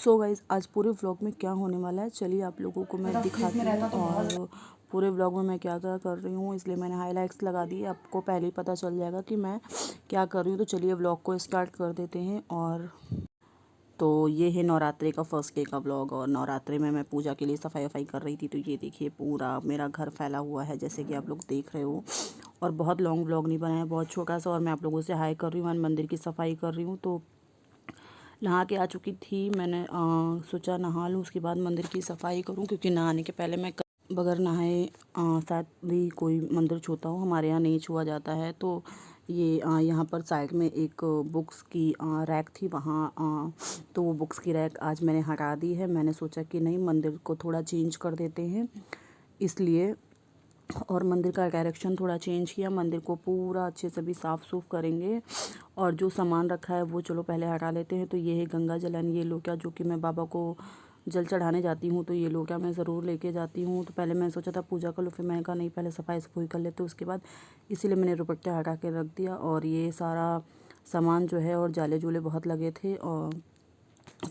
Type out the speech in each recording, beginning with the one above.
So guys आज पूरे vlog में क्या होने वाला है चलिए आप लोगों को मैं दिखाती हूँ। और पूरे व्लॉग में मैं क्या क्या कर रही हूँ इसलिए मैंने हाईलाइट्स लगा दी। आपको पहले ही पता चल जाएगा कि मैं क्या कर रही हूँ। तो चलिए व्लॉग को स्टार्ट कर देते हैं। और तो ये है नवरात्रि का फर्स्ट डे का व्लॉग। और नवरात्रि में मैं पूजा के लिए सफाई वफाई कर रही थी। तो ये देखिए पूरा मेरा घर फैला हुआ है जैसे कि आप लोग देख रहे हो। और बहुत लॉन्ग व्लॉग नहीं बनाया, बहुत छोटा सा। और मैं आप लोगों से हाई कर रही हूँ, मंदिर की सफाई कर रही हूँ। तो नहा के आ चुकी थी, मैंने सोचा नहा लूँ उसके बाद मंदिर की सफाई करूँ, क्योंकि नहाने के पहले मैं बगैर नहाए शायद भी कोई मंदिर छूता हो, हमारे यहाँ नहीं छुआ जाता है। तो ये यहाँ पर साइड में एक बुक्स की रैक थी वहाँ, तो वो बुक्स की रैक आज मैंने हटा दी है। मैंने सोचा कि नहीं मंदिर को थोड़ा चेंज कर देते हैं इसलिए। और मंदिर का डायरेक्शन थोड़ा चेंज किया, मंदिर को पूरा अच्छे से भी साफ़ सूफ करेंगे। और जो सामान रखा है वो चलो पहले हटा लेते हैं। तो ये है गंगा जलन, ये लोटा जो कि मैं बाबा को जल चढ़ाने जाती हूँ, तो ये लोटा मैं ज़रूर लेके जाती हूँ। तो पहले मैंने सोचा था पूजा कर लो, फिर मैंने कहा नहीं पहले सफाई सफाई कर लेते उसके बाद, इसीलिए मैंने दुपट्टा हटा के रख दिया। और ये सारा सामान जो है, और जाले जूले बहुत लगे थे, और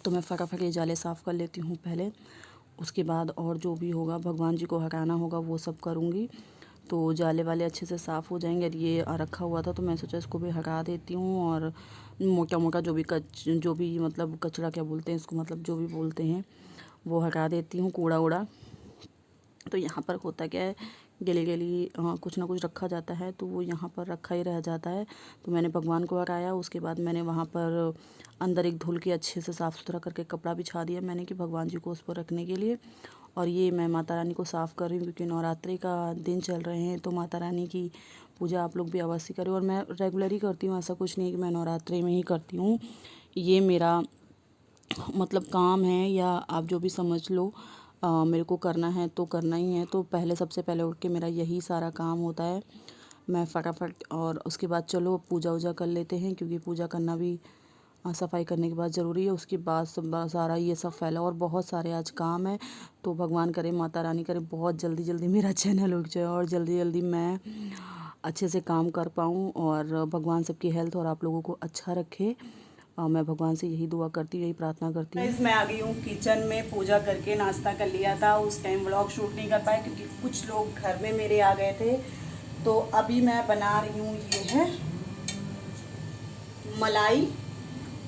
तो मैं फटाफट ये जाले साफ़ कर लेती हूँ पहले। उसके बाद और जो भी होगा भगवान जी को हटाना होगा वो सब करूँगी। तो जाले वाले अच्छे से साफ़ हो जाएंगे। और ये रखा हुआ था तो मैं सोचा इसको भी हटा देती हूँ। और मोटा मोटा जो भी मतलब कचरा क्या बोलते हैं इसको, मतलब जो भी बोलते हैं वो हटा देती हूँ, कूड़ा उड़ा। तो यहाँ पर होता क्या है, गली गली कुछ ना कुछ रखा जाता है, तो वो यहाँ पर रखा ही रह जाता है। तो मैंने भगवान को हटाया, उसके बाद मैंने वहाँ पर अंदर एक धुल के अच्छे से साफ़ सुथरा करके कपड़ा बिछा दिया मैंने कि भगवान जी को उस पर रखने के लिए। और ये मैं माता रानी को साफ़ कर रही हूँ, क्योंकि नवरात्रि का दिन चल रहे हैं, तो माता रानी की पूजा आप लोग भी अवश्य करें। और मैं रेगुलर ही करती हूँ, ऐसा कुछ नहीं कि मैं नवरात्रि में ही करती हूँ, ये मेरा मतलब काम है, या आप जो भी समझ लो। मेरे को करना है तो करना ही है। तो पहले सबसे पहले उठ के मेरा यही सारा काम होता है, मैं फटाफट। और उसके बाद चलो पूजा वूजा कर लेते हैं, क्योंकि पूजा करना भी सफाई करने के बाद ज़रूरी है। उसके बाद सब सारा ये सब फैला और बहुत सारे आज काम है। तो भगवान करे, माता रानी करे, बहुत जल्दी जल्दी मेरा चैनल उठ जाए और जल्दी जल्दी मैं अच्छे से काम कर पाऊँ। और भगवान सबकी हेल्थ और आप लोगों को अच्छा रखे। मैं भगवान से यही दुआ करती हूँ, यही प्रार्थना करती हूँ। मैं आ गई हूँ किचन में, पूजा करके नाश्ता कर लिया था। उस टाइम व्लॉग शूट नहीं कर पाए क्योंकि कुछ लोग घर में मेरे आ गए थे। तो अभी मैं बना रही हूँ, ये है मलाई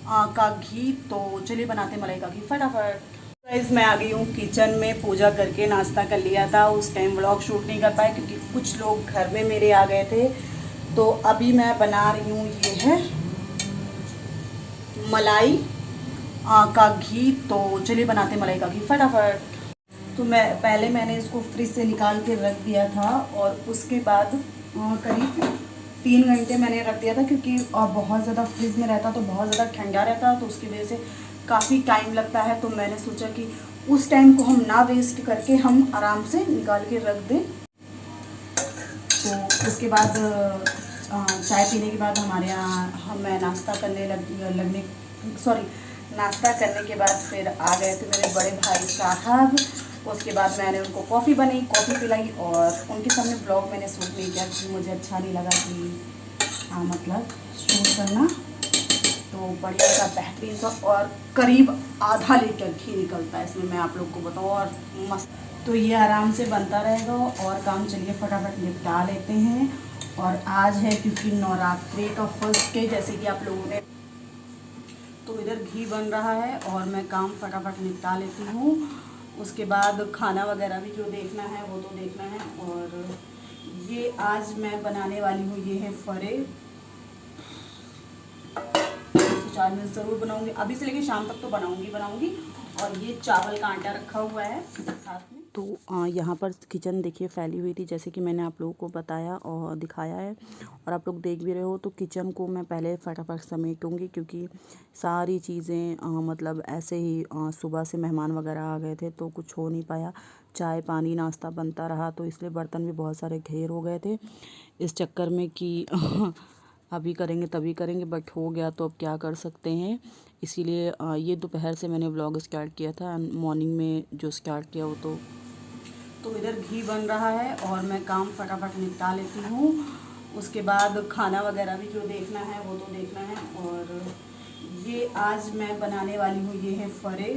का घी। तो चलिए बनाते हैं मलाई का घी फटाफट। गाइस मैं आ गई हूँ किचन में, पूजा करके नाश्ता कर लिया था। उस टाइम व्लॉग शूट नहीं कर पाए क्योंकि कुछ लोग घर में मेरे आ गए थे। तो अभी मैं बना रही हूँ, ये है मलाई का घी। तो चलिए बनाते हैं मलाई का घी फटाफट। तो मैंने इसको फ्रिज से निकाल के रख दिया था, और उसके बाद करीब 3 घंटे मैंने रख दिया था, क्योंकि बहुत ज़्यादा फ्रिज में रहता तो बहुत ज़्यादा ठंडा रहता, तो उसकी वजह से काफ़ी टाइम लगता है। तो मैंने सोचा कि उस टाइम को हम ना वेस्ट करके हम आराम से निकाल के रख दें। तो उसके बाद चाय पीने के बाद हमारे यहाँ मैं नाश्ता नाश्ता करने के बाद फिर आ गए थे मेरे बड़े भाई साहब। उसके बाद मैंने उनको कॉफ़ी बनाई, कॉफ़ी पिलाई, और उनके सामने ब्लॉग मैंने शूट नहीं किया क्योंकि मुझे अच्छा नहीं लगा कि मतलब शूट करना। तो बढ़िया सा बेहतरीन सा, और करीब आधा लीटर घी निकलता है इसमें, मैं आप लोग को बताऊँ, और मस्त। तो ये आराम से बनता रहेगा। और काम चलिए फटाफट निपटा लेते हैं। और आज है क्योंकि नवरात्रि का फर्स्ट डे, जैसे कि आप लोगों ने, तो इधर घी बन रहा है और मैं काम फटाफट निपटा लेती हूँ। उसके बाद खाना वगैरह भी जो देखना है वो तो देखना है। और ये आज मैं बनाने वाली हूँ, ये है फरे। 4 मिनट ज़रूर बनाऊंगी, अभी से लेके शाम तक तो बनाऊंगी। और ये चावल का आटा रखा हुआ है साथ में। तो यहाँ पर किचन देखिए फैली हुई थी, जैसे कि मैंने आप लोगों को बताया और दिखाया है, और आप लोग देख भी रहे हो। तो किचन को मैं पहले फटाफट समेटूंगी, क्योंकि सारी चीज़ें मतलब ऐसे ही सुबह से मेहमान वगैरह आ गए थे तो कुछ हो नहीं पाया, चाय पानी नाश्ता बनता रहा, तो इसलिए बर्तन भी बहुत सारे ढेर हो गए थे इस चक्कर में कि अभी करेंगे तभी करेंगे, बट हो गया तो अब क्या कर सकते हैं। इसीलिए ये दोपहर से मैंने व्लॉग स्टार्ट किया था, मॉर्निंग में जो स्टार्ट किया वो तो इधर घी बन रहा है और मैं काम फटाफट निपटा लेती हूँ। उसके बाद खाना वगैरह भी जो देखना है वो तो देखना है। और ये आज मैं बनाने वाली हूँ, ये है फरे।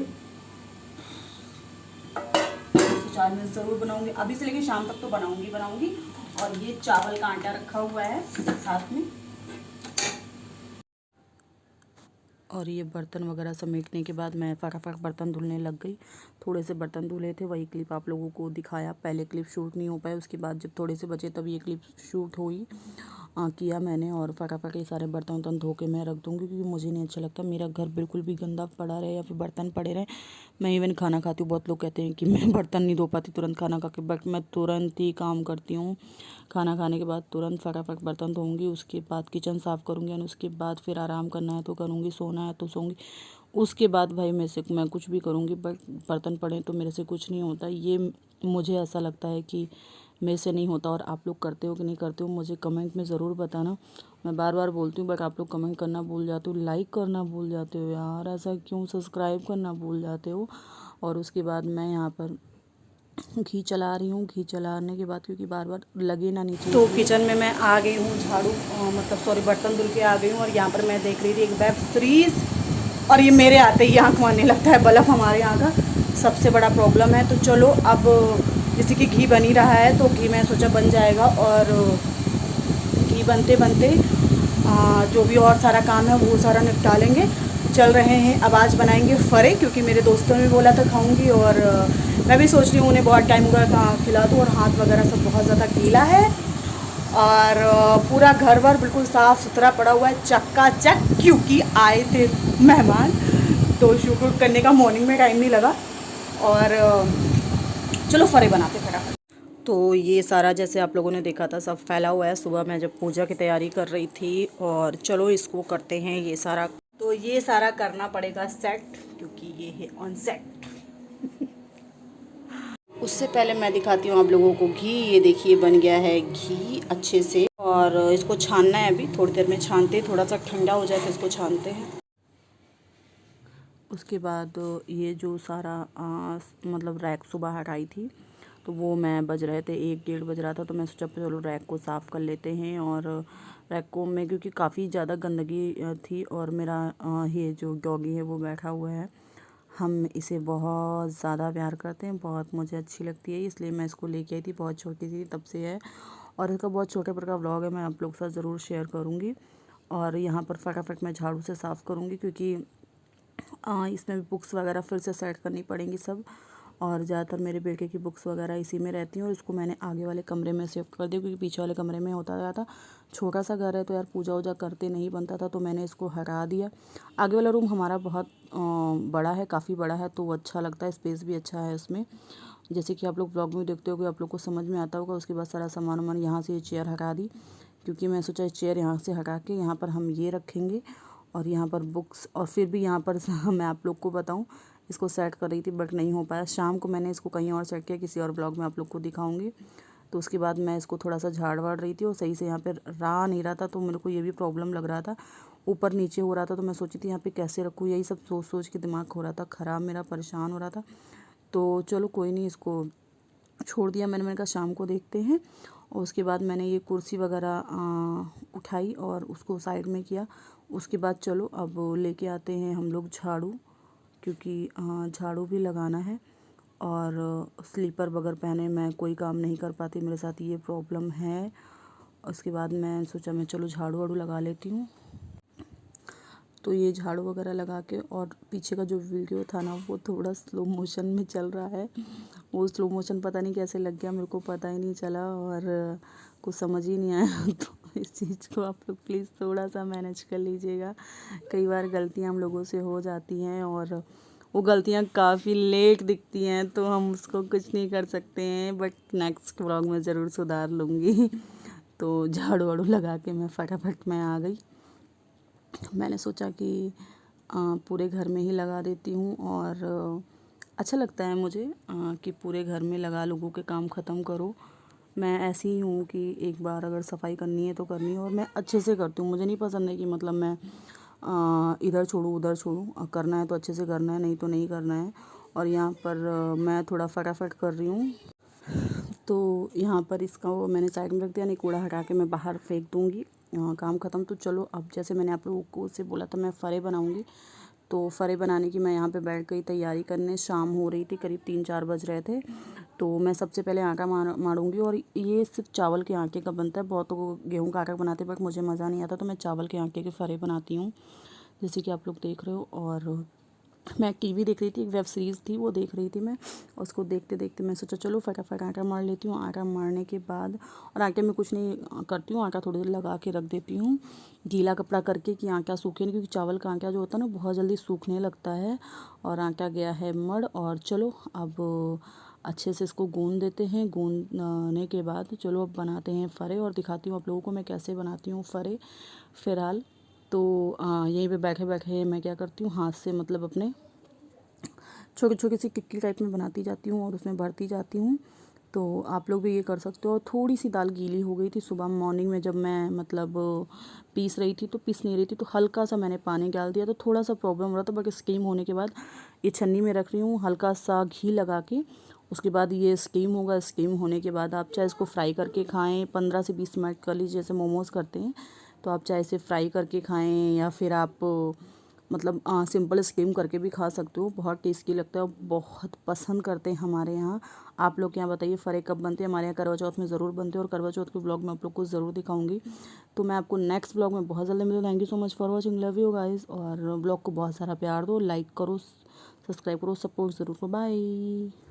आज मैं ज़रूर बनाऊंगी, अभी से लेके शाम तक तो बनाऊंगी। और ये चावल का आटा रखा हुआ है साथ में। और ये बर्तन वगैरह समेटने के बाद मैं फटाफट बर्तन धुलने लग गई। थोड़े से बर्तन धुले थे, वही क्लिप आप लोगों को दिखाया। पहले क्लिप शूट नहीं हो पाया, उसके बाद जब थोड़े से बचे तब ये क्लिप शूट हुई किया मैंने। और फटाफट ये सारे बर्तन वर्तन धो के मैं रख दूँगी, क्योंकि मुझे नहीं अच्छा लगता मेरा घर बिल्कुल भी गंदा पड़ा रहे या फिर बर्तन पड़े रहे। मैं इवन खाना खाती हूँ, बहुत लोग कहते हैं कि मैं बर्तन नहीं धो पाती तुरंत खाना खा के, बट मैं तुरंत ही काम करती हूँ। खाना खाने के बाद तुरंत फटाफट बर्तन धोऊंगी, उसके बाद किचन साफ़ करूँगी, और उसके बाद फिर आराम करना है तो करूँगी, सोना है तो सोऊंगी। उसके बाद भाई मैं कुछ भी करूँगी, बट बर्तन पड़े तो मेरे से कुछ नहीं होता। ये मुझे ऐसा लगता है कि मेरे से नहीं होता। और आप लोग करते हो कि नहीं करते हो मुझे कमेंट में ज़रूर बताना। मैं बार बार बोलती हूँ, बट आप लोग कमेंट करना भूल जाते हो, लाइक करना भूल जाते हो यार, ऐसा क्यों? सब्सक्राइब करना भूल जाते हो। और उसके बाद मैं यहाँ पर घी चला रही हूँ। घी चलाने के बाद, क्योंकि बार बार लगे ना नीचे, तो किचन में मैं आ गई हूँ, झाड़ू मतलब सॉरी बर्तन धुल के आ गई हूँ। और यहाँ पर मैं देख रही थी एक वेब सीरीज़, और ये मेरे आते ही आँख मारने लगता है। बल्ब हमारे यहाँ का सबसे बड़ा प्रॉब्लम है। तो चलो, अब जैसे कि घी बन ही रहा है तो घी मैं सोचा बन जाएगा, और घी बनते बनते जो भी और सारा काम है वो सारा निपटा लेंगे। चल रहे हैं, अब आज बनाएंगे फरे, क्योंकि मेरे दोस्तों ने बोला था खाऊंगी। और मैं भी सोच रही हूँ उन्हें बहुत टाइम हो गया खिला दूँ। और हाथ वगैरह सब बहुत ज़्यादा गीला है, और पूरा घर वर बिल्कुल साफ़ सुथरा पड़ा हुआ है, चक्काचक, क्योंकि आए थे मेहमान। तो शूट करने का मॉर्निंग में टाइम नहीं लगा। और चलो फरे बनाते फटाफट। तो ये सारा जैसे आप लोगों ने देखा था सब फैला हुआ है, सुबह मैं जब पूजा की तैयारी कर रही थी। और चलो इसको करते हैं ये सारा। तो ये सारा करना पड़ेगा सेट, क्योंकि ये है ऑन सेट। उससे पहले मैं दिखाती हूँ आप लोगों को घी। ये देखिए बन गया है घी अच्छे से, और इसको छानना है। अभी थोड़ी देर में छानते हैं, थोड़ा सा ठंडा हो जाए फिर इसको छानते हैं। उसके बाद ये जो सारा मतलब रैक सुबह हटाई थी, तो वो मैं बज रहे थे 1-1:30 बज रहा था। तो मैं सोचा चलो रैक को साफ़ कर लेते हैं। और रैक को में क्योंकि काफ़ी ज़्यादा गंदगी थी, और मेरा ये जो डॉगी है वो बैठा हुआ है। हम इसे बहुत ज़्यादा प्यार करते हैं, बहुत मुझे अच्छी लगती है, इसलिए मैं इसको लेके आई थी। बहुत छोटी थी तब से है, और इसका बहुत छोटे पर का व्लॉग है, मैं आप लोग के साथ ज़रूर शेयर करूँगी। और यहाँ पर फटाफट मैं झाड़ू से साफ़ करूँगी, क्योंकि इसमें भी बुक्स वगैरह फिर से सेट करनी पड़ेंगी सब। और ज़्यादातर मेरे बेटे की बुक्स वगैरह इसी में रहती हैं। और इसको मैंने आगे वाले कमरे में शिफ्ट कर दिया, क्योंकि पीछे वाले कमरे में होता था छोटा सा घर है, तो यार पूजा वूजा करते नहीं बनता था, तो मैंने इसको हटा दिया। आगे वाला रूम हमारा बहुत बड़ा है, काफ़ी बड़ा है, तो वो अच्छा लगता है, स्पेस भी अच्छा है उसमें। जैसे कि आप लोग ब्लॉग में देखते हो कि आप लोग को समझ में आता होगा। उसके बाद सारा सामान वामान यहाँ से ये चेयर हटा दी, क्योंकि मैं सोचा चेयर यहाँ से हटा के यहाँ पर हम ये रखेंगे, और यहाँ पर बुक्स। और फिर भी यहाँ पर मैं आप लोग को बताऊँ, इसको सेट कर रही थी बट नहीं हो पाया। शाम को मैंने इसको कहीं और सेट किया, किसी और ब्लॉग में आप लोग को दिखाऊंगी। तो उसके बाद मैं इसको थोड़ा सा झाड़ वाड़ रही थी, और सही से यहाँ पर रहा नहीं रहा था, तो मेरे को ये भी प्रॉब्लम लग रहा था, ऊपर नीचे हो रहा था। तो मैं सोची थी यहाँ पे कैसे रखूँ, यही सब सोच सोच के दिमाग हो रहा था ख़राब, मेरा परेशान हो रहा था। तो चलो कोई नहीं, इसको छोड़ दिया मैंने कहा शाम को देखते हैं। और उसके बाद मैंने ये कुर्सी वगैरह उठाई और उसको साइड में किया। उसके बाद चलो अब लेके आते हैं हम लोग झाड़ू, क्योंकि झाड़ू भी लगाना है। और स्लीपर बगैर पहने मैं कोई काम नहीं कर पाती, मेरे साथ ये प्रॉब्लम है। उसके बाद मैं सोचा मैं चलो झाड़ू वाड़ू लगा लेती हूँ। तो ये झाड़ू वगैरह लगा के, और पीछे का जो वीडियो था ना वो थोड़ा स्लो मोशन में चल रहा है। वो स्लो मोशन पता नहीं कैसे लग गया, मेरे को पता ही नहीं चला, और कुछ समझ ही नहीं आया। तो इस चीज़ को आप लोग प्लीज़ थोड़ा सा मैनेज कर लीजिएगा। कई बार गलतियाँ हम लोगों से हो जाती हैं, और वो गलतियाँ काफ़ी लेट दिखती हैं, तो हम उसको कुछ नहीं कर सकते हैं, बट नेक्स्ट व्लॉग में ज़रूर सुधार लूँगी। तो झाड़ू वाड़ू लगा के मैं फटाफट मैं आ गई। मैंने सोचा कि पूरे घर में ही लगा देती हूँ, और अच्छा लगता है मुझे कि पूरे घर में लगा लोगों के काम ख़त्म करो। मैं ऐसी ही हूँ कि एक बार अगर सफाई करनी है तो करनी है, और मैं अच्छे से करती हूँ। मुझे नहीं पसंद है कि मतलब मैं इधर छोड़ूँ उधर छोड़ूँ, करना है तो अच्छे से करना है, नहीं तो नहीं करना है। और यहाँ पर मैं थोड़ा फटाफट कर रही हूँ। तो यहाँ पर इसका वो मैंने साइड में रख दिया, नहीं कूड़ा हटा के मैं बाहर फेंक दूँगी। काम ख़त्म। तो चलो अब जैसे मैंने आप लोगों को से बोला था मैं फ़रे बनाऊँगी, तो फ़रे बनाने की मैं यहाँ पे बैठ गई तैयारी करने। शाम हो रही थी, करीब 3-4 बज रहे थे। तो मैं सबसे पहले आटा मारूँगी, और ये सिर्फ चावल के आटे का बनता है। बहुत लोग गेहूँ का आटा बनाते हैं, बट मुझे मज़ा नहीं आता, तो मैं चावल के आटे के फ़रे बनाती हूँ, जैसे कि आप लोग देख रहे हो। और मैं टीवी देख रही थी, एक वेब सीरीज़ थी वो देख रही थी मैं। उसको देखते देखते मैं सोचा चलो फटाफट आटा मार लेती हूँ। आटा मारने के बाद, और आटे में कुछ नहीं करती हूँ, आटा थोड़ी देर लगा के रख देती हूँ गीला कपड़ा करके कि आटा सूखे नहीं, क्योंकि चावल का आटा जो होता है ना बहुत जल्दी सूखने लगता है। और आटा गया है मड़। और चलो अब अच्छे से इसको गूंद देते हैं। गूंदने के बाद चलो अब बनाते हैं फ़रे, और दिखाती हूँ आप लोगों को मैं कैसे बनाती हूँ फ़रे फ़िलहाल। तो यहीं पे बैठे बैठे मैं क्या करती हूँ, हाथ से मतलब अपने छोटी छोटी सी टिक्की टाइप में बनाती जाती हूँ और उसमें भरती जाती हूँ। तो आप लोग भी ये कर सकते हो। थोड़ी सी दाल गीली हो गई थी सुबह मॉर्निंग में, जब मैं मतलब पीस रही थी, तो पीस नहीं रही थी, तो हल्का सा मैंने पानी डाल दिया, तो थोड़ा सा प्रॉब्लम हो रहा था। बट स्टीम होने के बाद ये छन्नी में रख रही हूँ हल्का सा घी लगा के। उसके बाद ये स्टीम होगा। स्टीम होने के बाद आप चाहे इसको फ्राई करके खाएँ, 15 से 20 मिनट कर लीजिए, जैसे मोमोज़ करते हैं। तो आप चाहे इसे फ्राई करके खाएँ, या फिर आप मतलब सिंपल स्टीम करके भी खा सकते हो। बहुत टेस्टी लगता है और बहुत पसंद करते हैं हमारे यहाँ। आप लोग के यहाँ बताइए फ़रे कब बनते हैं? हमारे यहाँ करवा चौथ में ज़रूर बनते हैं, और करवा चौथ के ब्लॉग में आप लोग को ज़रूर दिखाऊंगी। तो मैं आपको नेक्स्ट ब्लॉग में बहुत जल्दी मिलूँ। Thank you so much for watching, love you guys. और ब्लॉग को बहुत सारा प्यार दो, लाइक करो, सब्सक्राइब करो, सपोर्ट ज़रूर करो। बाय।